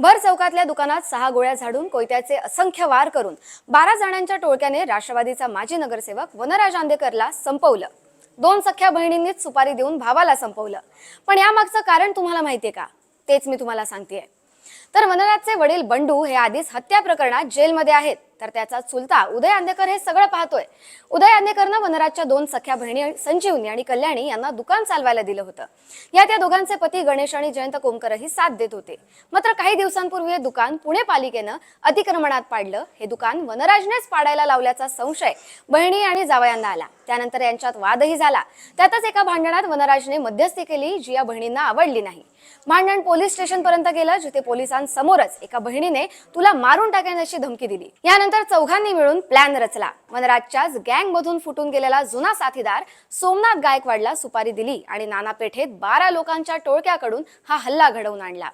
भर चौकातल्या दुकानात 6 गोळ्या झाडून कोयत्याचे असंख्य वार करून 12 जणांच्या टोळक्याने राष्ट्रवादीचा माजी नगरसेवक वनराज आंदेकरला संपवलं। 2 सख्या बहिणींनीच सुपारी देऊन भावाला संपवलं। पण यामागचं कारण तुम्हाला माहितीये का? तेच मी तुम्हाला सांगतेय। तर वनराजचे वडील बंडू हे आधीच हत्या प्रकरणात जेलमध्ये आहेत, तर त्याचा चुलता उदय आंदेकर हे सगळं पाहतोय। उदय आंदेकरनं वनराजच्या 2 सख्या बहिणी संजीवनी आणि कल्याणी यांना दुकान चालवायला दिलं होतं। यात या दोघांचे पती गणेश आणि जयंत कोमकरही साथ देत होते। मात्र काही दिवसांपूर्वी हे दुकान पुणे पालिकेनं अतिक्रमणात पाडलं। हे दुकान वनराजनेच पाडायला लावल्याचा संशय बहिणी आणि जावयांना आला। त्यानंतर यांच्यात वादही झाला। त्यातच एका भांडणात वनराजने मध्यस्थी केली, जी या बहिणींना आवडली नाही। भांडण पोलीस स्टेशन पर्यंत गेलं, जिथे पोलिसांसमोरच एका बहिणीने तुला मारून टाकण्याची धमकी दिली। यानंतर चौघांनी मिळून प्लॅन रचला। वनराजच्याच गँग मधून फुटून गेलेला जुना साथीदार सोमनाथ गायकवाडला सुपारी दिली आणि नाना पेठेत 12 लोकांच्या टोळक्याकडून हा हल्ला घडवून आणला।